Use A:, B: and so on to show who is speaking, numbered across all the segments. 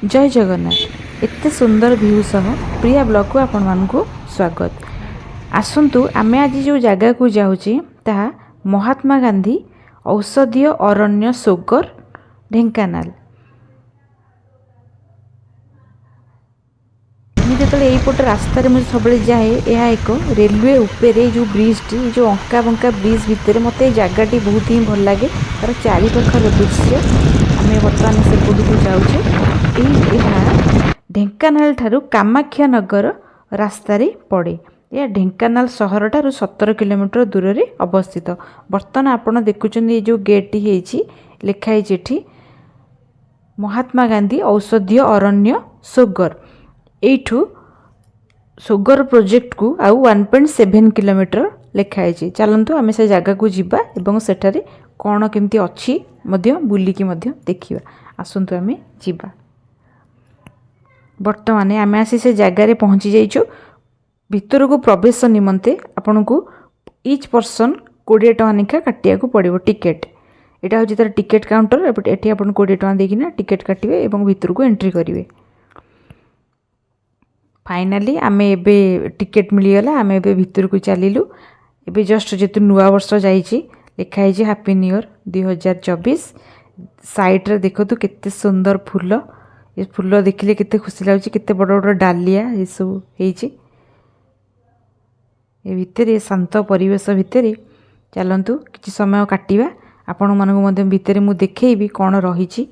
A: जय जगन्नाथ एते सुंदर व्यू सह प्रिया ब्लॉग को आपण मानकु स्वागत। आसंतु आमे आज जो जगह को जाउची ताहा महात्मा गांधी औषधीय अरण्य सोगर ढेंकानाल। जो यहीपट रास्तार मुझे सब जाए यह एक रेलवे उपरे जो ब्रिज टी जो अंका बंका ब्रिज भितर मत जगह बहुत ही भल लगे। तार चारिपाखर दृश्य आम बर्तमान से को जाऊे ढेंकानाल ठारू कामाख्या नगर रास्तार पड़े। यह ढेंकानाल सहर ठारू 17 किलोमीटर दूर में अवस्थित। बर्तमान आपड़ देखुं ये जो गेट टी लिखाई महात्मा गांधी औषधीय अरण्य सोगर। एठू सोगर प्रोजेक्ट को आउ 1.7 किलोमीटर लिखाई। चलतु आम से जगह को जीवा एवं सेठारे कौन केमती अच्छी बुलिकी देखिबा। आसंतु आम जीवा। बर्तमान आम आसी से जगार पहुँची जाइछु। भितर को प्रवेश निमंते आपन को ईच पर्सन 20 टका लेखा काटिया को पड़ो टिकेट। यहाँ हूँ तार टिकेट काउंटर। ये आप 20 टका देकिना टिकेट काटिबे एवं भितर को एंट्री करेंगे। फाइनाली आम एबे टिकेट मिलगला। आम एबे भितर को चलिलु। एबे जस्ट जेतु नुआ वर्ष जाइछि लिखाई हैप्पी न्यू ईयर 2024। साइड रे देखो तो केते सुंदर फूल। ये फूल देखिले केते खुशी लागुछि। केते बड़ बड़ डालिया ये सब हेछि। ए भितर शांत परिवेश भितर चलंतु किछि समय काटिबा। आपण मानक मध्ये भितर मु देखैबी कोन रहिछि।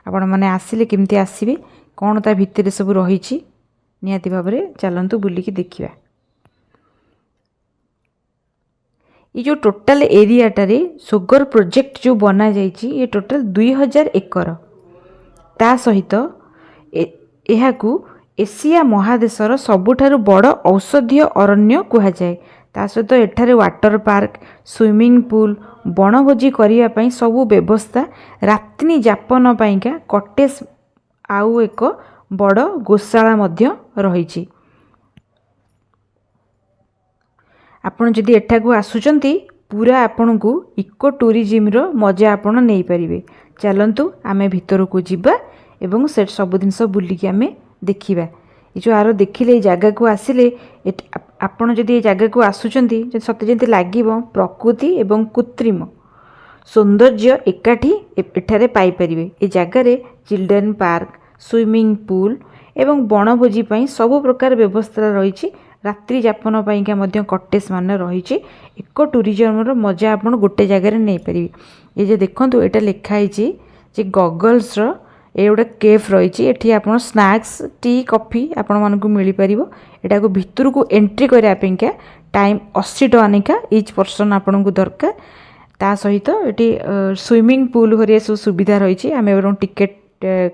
A: आपण माने आसिले केमती आसीबे कोन ता भितर सब रहिछि निहाती भाबरे चलंतु बुलिकी देखिबा। ये जो टोटल एरिया टारे सोगर प्रोजेक्ट जो बना जाइछि ये टोटल 2000 एकर। ता सहित एहाकू एशिया महादेशर सबुठारु बड़ औषधीय अरण्य कहा जाए। ता सहित एठारे वाटर पार्क स्विमिंग पूल बनभोजी करिया पई सबु व्यवस्था रात्रि जापन पाइका कटेज आउ एक बड़ गोशाला मध्य रहिछि। आपण जदि एठाकू आसुचंती पूरा आपण को इको टूरिज्म रो मजा आपण नै परिबे। चलंतु आमे भितर को जिबा एवं से सब जिनस बुलिकी आमे देखिबा। ये जो आरो देखिले जगह को आसिले आपण जदि जगह को आसुचंती सते जेंति लागिबो प्रकृति एवं कृत्रिम सौंदर्य एकाठी एठारे पाई परिबे। ए जगह रे चिल्ड्रेन पार्क स्विमिंग पूल एवं बनभोजी पई सब प्रकार व्यवस्था रही। रात्रि जापन पाइका मध्य कटेज मान रही। इको टूरिज्म रो मजा आपण गोटे जगह नहीं पारे। ये जो देखंतु एटा लिखाई जे गॉगल्स रो ए गोटे केफ रही। एठी आपण स्नैक्स टी कॉफी आपण मान को मिल पारिबो। एटा को भितर को एंट्री करिया पेंका टाइम 80 टका नेका ईच पर्सन आपण को दरकार। ता सहित एठी स्विमिंग पूल भरिया सब सुविधा रही। आम एवं टिकेट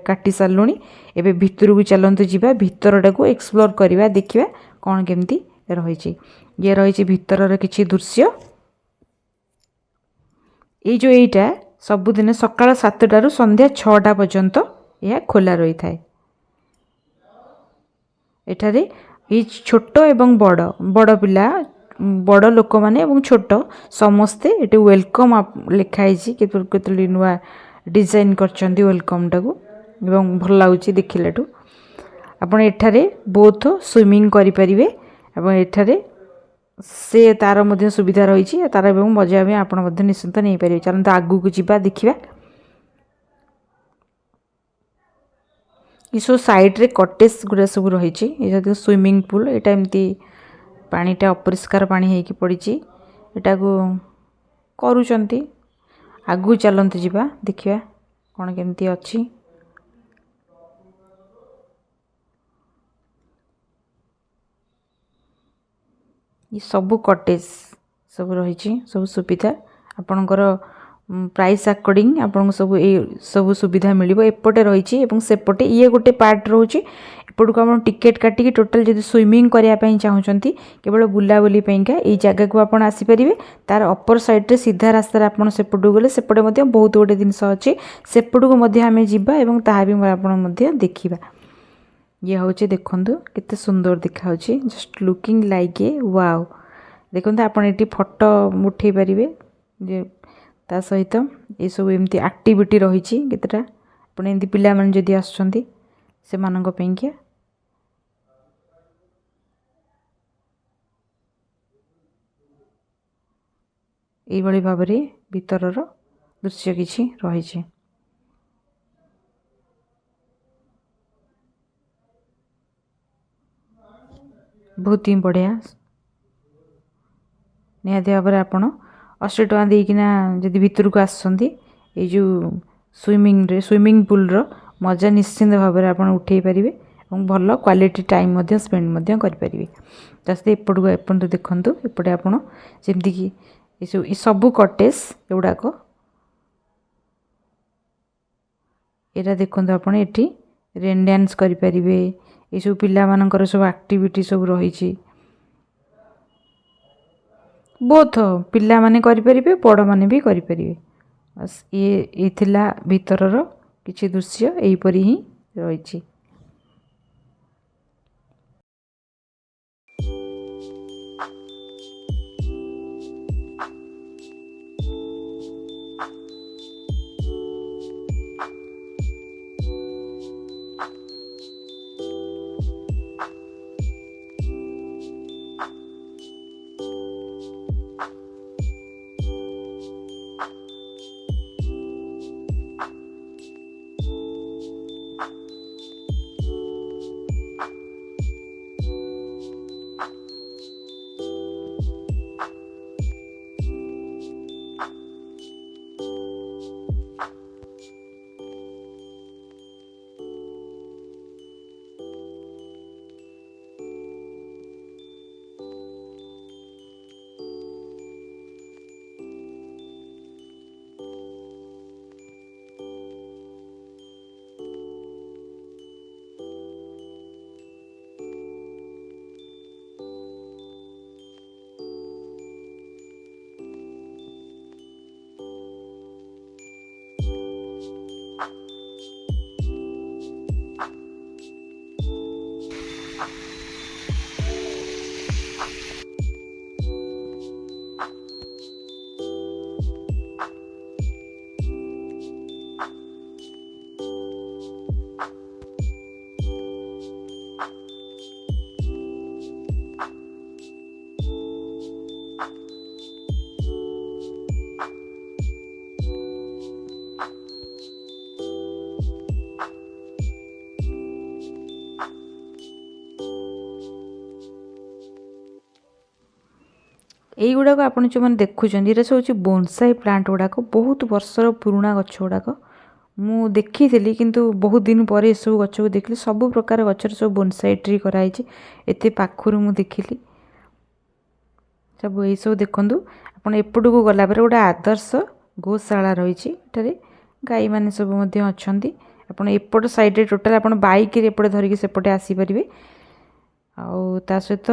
A: काटी सारूनी। एबे भितर को चलंतु जीवा। भितरटा को एक्सप्लोर करवा देखिबा कौन केमती रही। ये रही भितर किछि दृश्य। ये जो एटा सबुदिन सकाळ 7टारू संध्या 6टा पर्यंत यह खोला रही थाए। एठारे ये छोट एवं बड़ बड़ पिला बड़ लोक माने एवं छोट समस्ते एटे वेलकम लिखाई केतली नुआ डिजाइन करछंती वेलकम टाको एवं भल लागुची देखिलाठू। आपण एठारे बोथ स्विमिंग करि परिबे एवं एठारे से तार मध्य सुविधा रही। तार एवं मजा में आपण मध्य निश्चिंत नहीं पारे। चलते आगू को जीवा देखिबा। ये सब साइड रे कटेज गुड़ा सब रही। ये स्विमिंग पूल एटा एमती पानीटा अपरिष्कार पानी होगी पड़ी। एटा को करूचंती। आगू चलते जीवा देखिबा कौन केमती अच्छी। ये सबू कटेज सब रही सब सुविधा आपणकर प्राइस अकॉर्डिंग आपन सब सब सुविधा मिलिबो। एपटे रही सेपटे ये गोटे पार्ट रोचे। एपट को आप टिकेट काटिकी टोटल जब स्विमिंग करने चाहूँगी केवल बुलाबुली ये जगह को आप आसीपारे। तार अपर साइड रे सीधा रास्तार आप सेपट गले सेपटे बहुत गोटे जिनस अच्छे सेपट को आम जावा और ताहा भी आप देखा। ये हूँ देखु केते सुंदर देखा just looking like a wow. देखो आपड़ ये फोटो उठे पारे। ता सहित ये सब एमती एक्टिविटी रही केतेटा आप पाने जदि आसुँच ସେମାନଙ୍କ ପାଇଁକା। ଏଇଭଳି ଭାବରେ ଭିତରର ଦୃଶ୍ୟ କିଛି ରହିଛି। ବହୁତ ହିଁ ବଢ଼ିଆ। ନିହାତି ଭାବରେ ଆପଣ 80 ଟଙ୍କା ଦେଇକିନା ଯଦି ଭିତରକୁ ଆସୁଛନ୍ତି ଏଇ ଯେଉଁ ସୁଇମିଂ ପୁଲ୍ର ମଜା ନିଶ୍ଚିନ୍ତ ଭାବରେ ଆପଣ ଉଠାଇ ପାରିବେ ଏବଂ ଭଲ କ୍ୱାଲିଟି ଟାଇମ୍ ମଧ୍ୟ ସ୍ପେଣ୍ଡ ମଧ୍ୟ କରିପାରିବେ। ତା ସହିତ ଏପଟକୁ ଏପର୍ଯ୍ୟନ୍ତ ଦେଖନ୍ତୁ, ଏପଟେ ଆପଣ ଯେମିତିକି ସବୁ କଟେଜ ଏଗୁଡ଼ାକ, ଏଇଟା ଦେଖନ୍ତୁ ଆପଣ ଏଠି ରେନ୍ ଡ୍ୟାନ୍ସ କରିପାରିବେ। ଏସବୁ ପିଲାମାନଙ୍କର ସବୁ ଆକ୍ଟିଭିଟି ସବୁ ରହିଛି। ବୋଥ ପିଲାମାନେ କରିପାରିବେ, ବଡ଼ମାନେ ବି କରିପାରିବେ। ଇଏ ଥିଲା ଭିତରର କିଛି ଦୃଶ୍ୟ, ଏହିପରି ହିଁ ରହିଛି। এইগুଡ଼ାକ ଆପଣ ଯେଉଁମାନେ ଦେଖୁଛନ୍ତି ଏଇଟା ସବୁ ହେଉଛି ବୋନସାଇ ପ୍ଲାଣ୍ଟ ଗୁଡ଼ାକ, ବହୁତ ବର୍ଷର ପୁରୁଣା ଗଛ ଗୁଡ଼ାକ। ମୁଁ ଦେଖିଥିଲି କିନ୍ତୁ ବହୁତ ଦିନ ପରେ ଏସବୁ ଗଛକୁ ଦେଖିଲି। ସବୁ ପ୍ରକାର ଗଛର ସବୁ ବୋନସାଇ ଟ୍ରି କରାହେଇଛି, ଏତେ ପାଖରୁ ମୁଁ ଦେଖିଲି ସବୁ। ଏଇସବୁ ଦେଖନ୍ତୁ, ଆପଣ ଏପଟକୁ ଗଲାପରେ ଗୋଟେ ଆଦର୍ଶ ଗୋଶାଳା ରହିଛି। ଏଠାରେ ଗାଈମାନେ ସବୁ ମଧ୍ୟ ଅଛନ୍ତି। ଆପଣ ଏପଟ ସାଇଡ଼୍ରେ ଟୋଟାଲ୍ ଆପଣ ବାଇକ୍ରେ ଏପଟେ ଧରିକି ସେପଟେ ଆସିପାରିବେ। ଆଉ ତା ସହିତ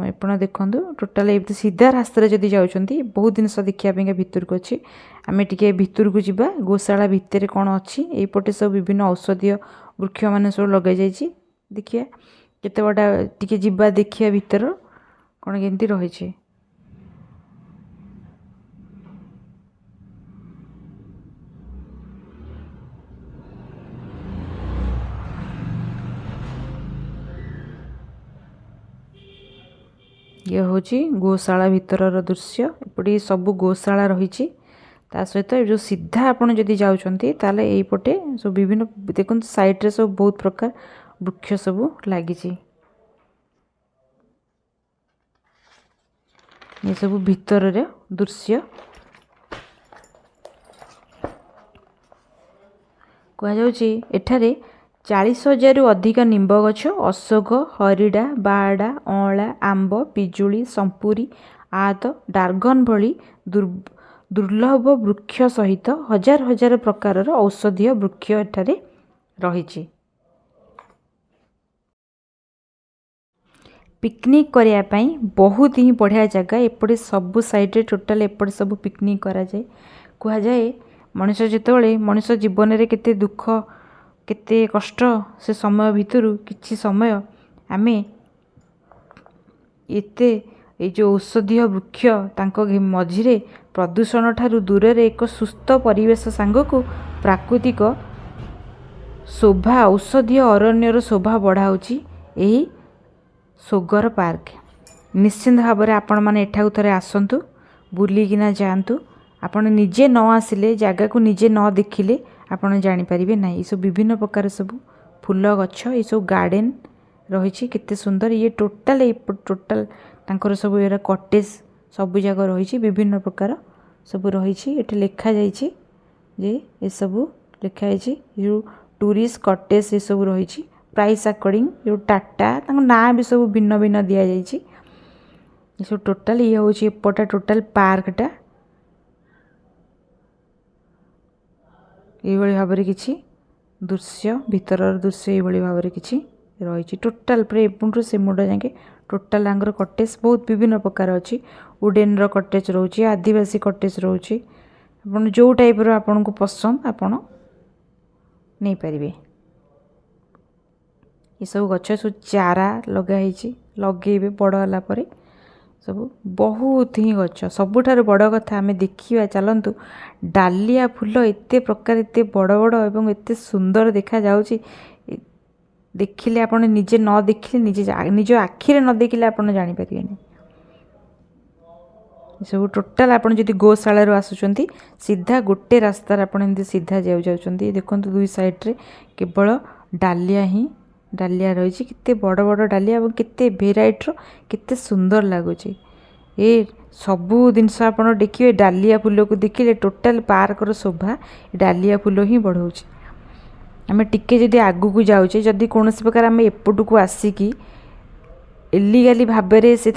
A: ଆପଣ ଦେଖନ୍ତୁ ଟୋଟାଲ୍ ଏମିତି ସିଧା ରାସ୍ତାରେ ଯଦି ଯାଉଛନ୍ତି ବହୁତ ଜିନିଷ ଦେଖିବା ପାଇଁକା ଭିତରକୁ ଅଛି। ଆମେ ଟିକେ ଭିତରକୁ ଯିବା, ଗୋଶାଳା ଭିତରେ କ'ଣ ଅଛି। ଏଇପଟେ ସବୁ ବିଭିନ୍ନ ଔଷଧୀୟ ବୃକ୍ଷମାନେ ସବୁ ଲଗାଯାଇଛି। ଦେଖିବା କେତେ ବଡ଼, ଟିକେ ଯିବା ଦେଖିବା ଭିତର କ'ଣ କେମିତି ରହିଛି। ଇଏ ହେଉଛି ଗୋଶାଳା ଭିତରର ଦୃଶ୍ୟ। ଏପଟେ ସବୁ ଗୋଶାଳା ରହିଛି। ତା ସହିତ ଏ ଯେଉଁ ସିଧା ଆପଣ ଯଦି ଯାଉଛନ୍ତି ତାହେଲେ ଏଇପଟେ ସବୁ ବିଭିନ୍ନ ଦେଖନ୍ତୁ ସାଇଡ଼୍ରେ ସବୁ ବହୁତ ପ୍ରକାର ବୃକ୍ଷ ସବୁ ଲାଗିଛି। ଏସବୁ ଭିତରର ଦୃଶ୍ୟ। କୁହାଯାଉଛି ଏଠାରେ 40,000ରୁ ଅଧିକ ନିମ୍ବ ଗଛ, ଅଶୋକ, ହରିଡ଼ା, ବାଆଡ଼ା, ଅଁଳା, ଆମ୍ବ, ପିଜୁଳି, ସମ୍ପୁରୀ, ଆତ, ଡାର୍ଗନ ଭଳି ଦୁର୍ଲଭ ବୃକ୍ଷ ସହିତ ହଜାର ହଜାର ପ୍ରକାରର ଔଷଧୀୟ ବୃକ୍ଷ ଏଠାରେ ରହିଛି। ପିକନିକ୍ କରିବା ପାଇଁ ବହୁତ ହିଁ ବଢ଼ିଆ ଜାଗା। ଏପଟେ ସବୁ ସାଇଡ଼୍ରେ ଟୋଟାଲ୍ ଏପଟେ ସବୁ ପିକନିକ୍ କରାଯାଏ। କୁହାଯାଏ ମଣିଷ ଯେତେବେଳେ ମଣିଷ ଜୀବନରେ କେତେ ଦୁଃଖ କେତେ କଷ୍ଟ, ସେ ସମୟ ଭିତରୁ କିଛି ସମୟ ଆମେ ଏତେ ଏଇ ଯେଉଁ ଔଷଧୀୟ ବୃକ୍ଷ ତାଙ୍କ ମଝିରେ ପ୍ରଦୂଷଣ ଠାରୁ ଦୂରରେ ଏକ ସୁସ୍ଥ ପରିବେଶ ସାଙ୍ଗକୁ ପ୍ରାକୃତିକ शोभा औषधीय अरण्यर शोभा बढ़ाऊँच यही सोगर पार्क। निश्चिंत भाव में आपण मैंने एठाकु थरे आसतु बुलिकिना जातु। आपण निजे न आसिले जगह को निजे न देखिले आपण जानीपारे ना। ये सब विभिन्न प्रकार सब फूल गछ ये सब गार्डन रही केते सुंदर। ये टोटाल तांकर सब ये कटेज सब जगह रही विभिन्न प्रकार सब रही। ये लिखा जाइए जे ये सब लिखा है टूरिस्ट कटेज ये सब रही प्राइस अकॉर्डिंग जो टाटा ना भी सब भिन्न भिन्न दि जाइए। ये सब टोटाल ये हूँ एपटा टोटाल पार्कटा ये भाव में किसी दृश्य भीतर दृश्य ये भाव में किसी रही टोटाल पूरा एपुंटू से मुंड जाके टोटाल आंगर कटेज बहुत विभिन्न प्रकार अच्छी। वुडेन कटेज रोचे आदिवासी कटेज रोचे आप जो टाइप आपन को पसंद आपन नहीं पारे। ये सब गछ सब चारा लगाई लगे बड़ है सब बहुत ही गछ सबुठार बड़ कथा आम देखा चलतु डालिया फूल एत प्रकार एत बड़ बड़ एवं एत सुंदर देखा जाउची। देखिले आपण निजे न देखिले निज आखिरे न देखिले आपण जानि परिबेनी। सब टोटाल आपन जदि गोशाला आसुचंती सीधा गोटे रास्तार आपन एमती सीधा जाउचंती। देखंतु दुई साइड रे केवल डालिया ही डालिया रही केते बड़ बड़ डालिया और केते भेराइटर केते सुंदर लगुच। ये सबू जिनस आप देखिए डालिया फूल को देखिले टोटाल पार्कर शोभा डालिया फूल ही बढ़ाऊँ। आम टिके जदि आगू को जाऊे जदि कौन प्रकार आम एपट को आसिकी इलीगाली भाव से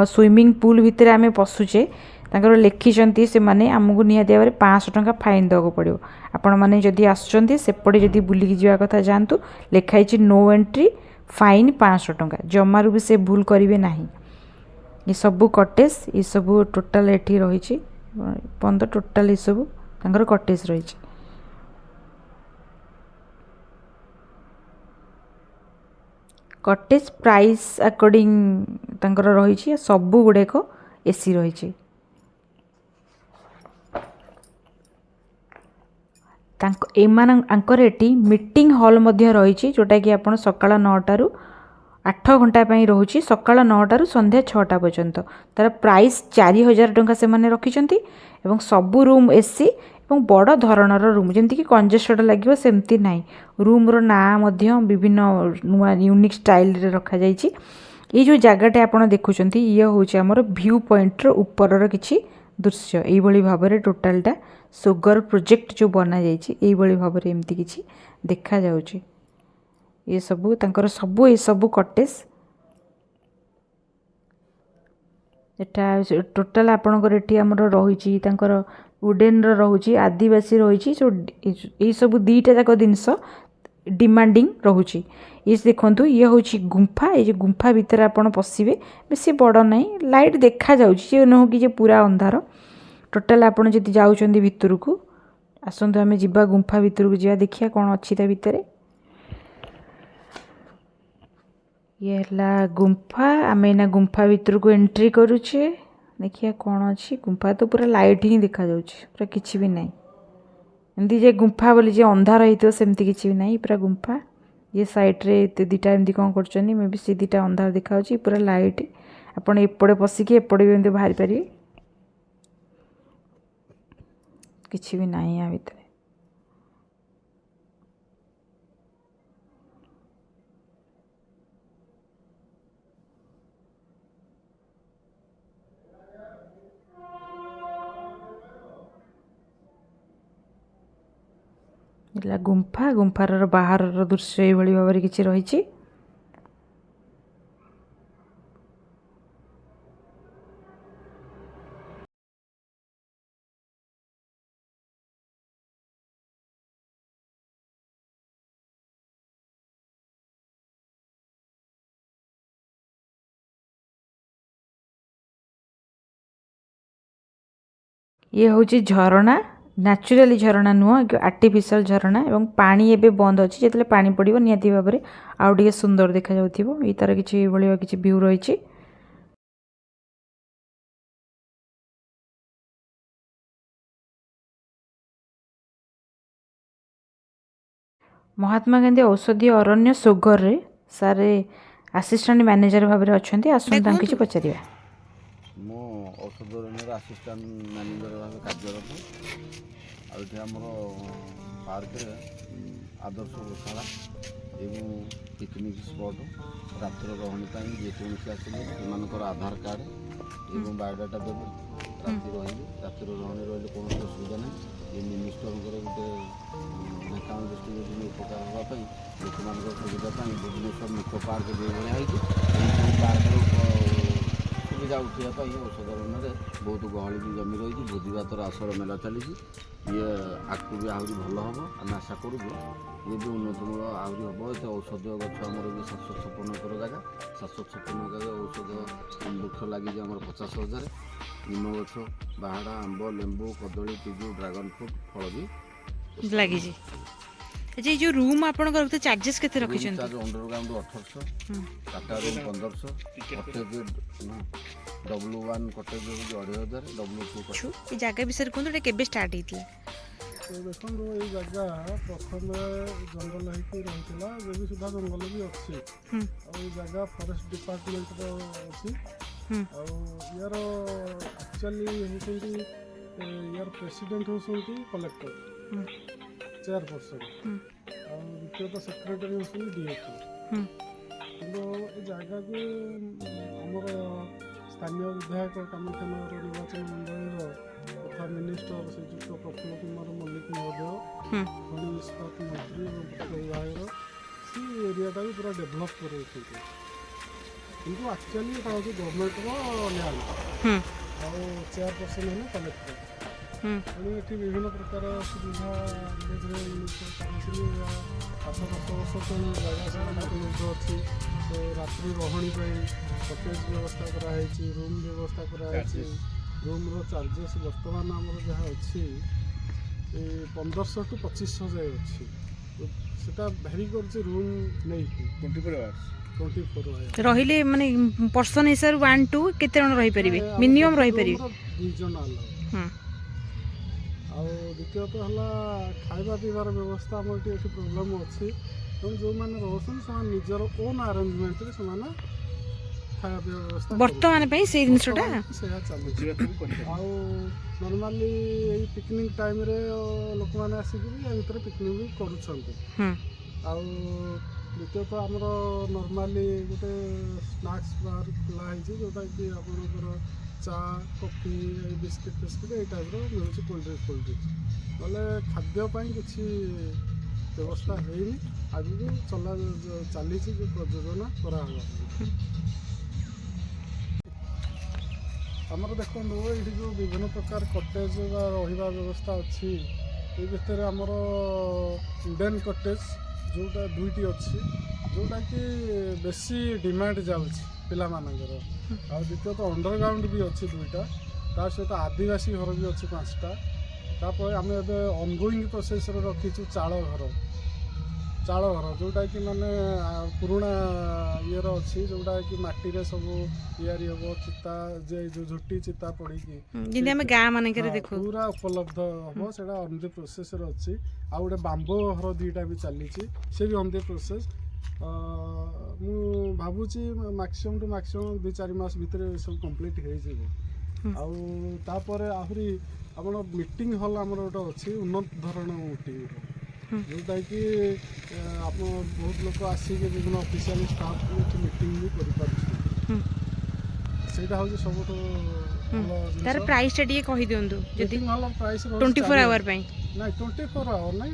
A: स्विमिंग पूल भितर आम पशुचे लिखिं से मैंने आमको निहाती भाव में 500 टंका फाइन देवाक पड़ो। आपण मैंने जदि आसुँच सेपटे जदि बुलिकी जावा कथा जातु लिखाई नो एंट्री फाइन 500 टंका जमारू भी से भूल करेंगे ना। ये सबू कटेज ये सबू टोटाल एठी रही पंद टोटाल ये सबू तांकर कटेज रही। कटेज प्राइस अकॉर्डिंग तांकर रही सबू गुड़ाक एसी रही। आंकर एटी मीटिंग हॉल मध्य रही जोटा कि आप सकाळ 9टारू 8 घंटा रोचे सकाळ 9टारू संध्या 6टा पर्यंत। तार प्राइस 4000 टंका से माने रखिछंती एवं सबू रूम एसी एवं बड़ धरणर रूम जमती कि कंजेस्टेड लगे सेमती नाई। रूम रो ना मध्य विभिन्न नुआ यूनिक स्टाइल रे रखा जाइछि। ये जो जगहटे आप देखुं ये हूँ आमर व्यू पॉइंट ऊपर किसी दृश्य ये भाव में टोटालटा सुगर प्रोजेक्ट जो बना जाइए भाव में एमती किसी देखा जाउछि। ये सबू तांकर सबू ये सबू कटेज एटा टोटाल आपणकर एटी आमर रही तांकर वुडेन रही आदिवासी रही ये सबू दीटा जाक जिनस डिमांडिंग रोचे। ये देखो ये हूँ गुंफा ये गुंफा भितर आप पशिबे बेसी बड़ ना लाइट देखा जाउछि नुह कि पूरा अंधार टोटाल आप जदि जाउछंदी भितर को आसतु आम जीवा गुंफा भितर को जा देखिया कौन अच्छी ता भितर। ये है गुंफा आम एना गुंफा भितर को एंट्री करुचे देखिए कौन अच्छी गुंफा तो पूरा लाइट ही देखा जाउछि पूरा किछि भी नहीं एमती जे गुंफा बोली जे अंधार होइतो सेमती किछि भी नहीं पूरा गुंफा। ये साइड रे दीटा एमती कौन करछनी मे भी से दीटा अंधार देखा पूरा लाइट आपण एपड़े पसिकी एपड़े भी एमती बाहरी पारे किछि भी नहीं या भितर। गुंफा गुंफार बाहर दृश्य ये भाव में किसी रही। ये हूँ झरणा नेचुराली झरणा नुह आर्टिफिशियल झरणा एवं पानी एबे बंद अच्छी जो पानी पड़ो निहाती भाव में आउ टे सुंदर देखा जाउथिबो। ई तार किछि भलिया किछि व्यू रही। महात्मा गांधी औषधीय अरण्य सोगर रे सारे असिस्टेंट मैनेजर भाव में अच्छा आसुन किसी पचार
B: मो औषध अरण्यर असिस्टेंट मैनेजर भाव कार्यरत आठ आमर पार्क आदर्श गोशाला एवं पिकनिक स्पट रात्र रही जेकोसी आसिले से आधार कार्ड एवं बायोडाटा देवे राति रातिर रही रही कौन असुविधा ना ये मिनिस्टर गोटे ढेकाना डिस्ट्रिक्ट उपकार हाँपाई लोक मान सुविधा भुवनेश्वर निको पार्क जो भाई पार्क सुविधा उठापी औषध अरण्य बहुत गहली भी जमी रही भोजीभातर आसर मेला चली ये आगू भी आहरी भल हम आम आशा करूँ ये भी उन्नतमूल आहरी हम ये औषध गछ आमर भी 756 एकर जगह 756 एकर औषध वृक्ष लगी आम 50,000 निम गछ बाहाड़ा आंब लेंबू कदली पिजु ड्रागन फ्रूट फल भी
A: लगी जी जो रूम आपण करते चार्जेस केते रखि छन
B: charge underground 1800 Tata room 1500 cottage W1 cottage 2500 W2
A: ये जगह विषय कोन केबे स्टार्ट हेतिला
C: देखो ये जगह प्रथम जंगल होती रही भी सुधा जंगल भी अच्छी जगह फॉरेस्ट डिपार्टमेंट अच्छी यार एक्चुअली होती यार प्रेसिडेंट होती कलेक्टर चेयरपर्सन द्वितीय सेक्रेटरी होती डीएफओ कि जगह को आमर स्थानीय विधायक कामाख्यानगर निर्वाचन मंडल तथा मिनिस्टर श्रीजुक्त प्रफुल्ल कुमार मल्लिक महोदय खनि इस्पात मंत्री और पूर्त विभाग सी एरियाटा भी पूरा डेभलप कर एक्चुअली गवर्नमेंट लैंड और चेयरपर्सन है कलेक्टर तेणु ये विभिन्न प्रकार सुविधा आठ 10 वर्ष तक जगह अच्छी रात्रि रही कटेज व्यवस्था कराई रूम व्यवस्था कराई रूम चार्जेस बर्तमान आमर जहाँ अच्छी 1500 टू 2500 जाए अच्छी सेटा भेरी कर रूम नहीं 24 आवर्स
A: रहिले माने पर्सन हिसाब 1 2 केते जण रही परिबे मिनिमम रही परिबे
C: 2 जण आलो द्वितीयत है खाଇବା पीबार व्यवस्था आम ये प्रोब्लेम अच्छी तेणु जो मैंने रोशन से निजर ओन आरेंजमेंट से खाया पीवा व्यवस्था
A: वर्तमान से जिनसटा
C: चली नॉर्मली पिकनिक टाइम रे लोक मैंने आसिक भितर पिकनिक भी करुँच द्वितीयत आमर नॉर्मली गोटे स्नैक्स बार खुलाई जोटा कि आपंकर चा कॉफी बिस्किट फिस्किट ये टाइप मिलूँ कोल्ड ड्रिंक्स बोले खाद्यपाई किसी व्यवस्था है आगे चला चली योजना करा आमर देखो ये जो विभिन्न प्रकार कटेज रहा व्यवस्था अच्छी ये भितर आमर इंडियन कटेज जोटा 2टी अच्छी जोटा कि बेसी डिमांड जाऊँगी पिला मानकर आ द्वितीय तो अंडरग्राउंड भी अच्छी 2टा ता सहित आदिवासी घर भी अच्छी 5टा तापर आम एवं अनगोइंग प्रोसेस रखीचु चाल घर जोटा कि माने पुराना ये अच्छी जोटा कि माटी रे सब तैयारी हम चिता जे जो झुटी चिता पड़ी पूरा उपलब्ध हम से ऑन द प्रोसेस अच्छी आ गोटे बांबो घर 2टा भी चली से भी ऑन द प्रोसेस मु भावुची मैक्सिमम टू मैक्सिमम 2-4 मास भितर सब कंप्लीट हो आहरी आम मीटिंग हॉल आमर गोटे अच्छी उन्नत धरण मीटिंग जोटा कि आप बहुत लोग आसिक विभिन्न ऑफिशियल स्टाफ भी मीटिंग भी कर सेटा हूँ सब
A: तार प्राइस टा टिके कहि दियंतु
C: मीटिंग हॉल प्राइस
A: 24 आवर पई
C: नहीं 24 आवर नहीं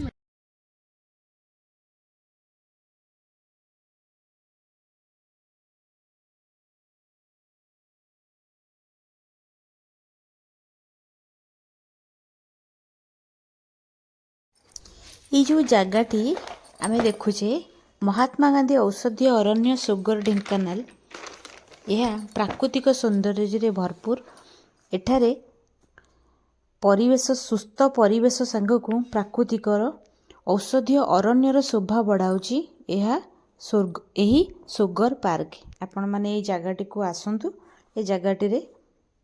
A: ये जो जगहटी आम देखुचे महात्मा गांधी औषधीय अरण्य सोगर ढेंकानाल यह प्राकृतिक सौंदर्य भरपूर एठारे परिवेश सुस्थ परिवेश सांग को प्राकृतिकर औषधीय अरण्यर शोभा बढ़ाऊँगी यही सोगर पार्क आपण मैंने ये जगहटी को आसतु ये जगहटी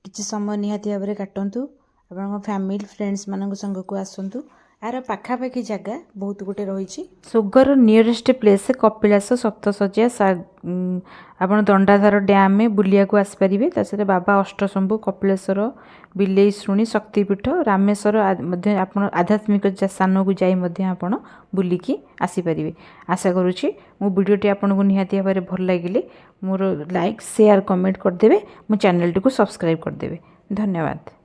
A: किसी समय निहाती भाव में काटतु आप फैमिली फ्रेंड्स मान संग को आसतु ଆର ପାଖାପାଖି ଜାଗା ବହୁତ ଗୋଟେ ରହିଛି। ସୋଗର ନିୟରେଷ୍ଟ ପ୍ଲେସ୍ କପିଳାସ, ସପ୍ତଶଯ୍ୟା, ଆପଣ ଦଣ୍ଡାଧାର ଡ୍ୟାମ୍ ବୁଲିବାକୁ ଆସିପାରିବେ। ତା ସହିତ ବାବା ଅଷ୍ଟଶମ୍ଭୁ, କପିଳେଶ୍ୱର, ବିଲେଇ ଶୁଣି, ଶକ୍ତିପୀଠ, ରାମେଶ୍ୱର ମଧ୍ୟ ଆପଣ ଆଧ୍ୟାତ୍ମିକ ସ୍ଥାନକୁ ଯାଇ ମଧ୍ୟ ଆପଣ ବୁଲିକି ଆସିପାରିବେ। ଆଶା କରୁଛି ମୋ ଭିଡ଼ିଓଟି ଆପଣଙ୍କୁ ନିହାତି ଭାବରେ ଭଲ ଲାଗିଲେ ମୋର ଲାଇକ୍, ସେୟାର, କମେଣ୍ଟ କରିଦେବେ। ମୋ ଚ୍ୟାନେଲଟିକୁ ସବସ୍କ୍ରାଇବ୍ କରିଦେବେ। ଧନ୍ୟବାଦ।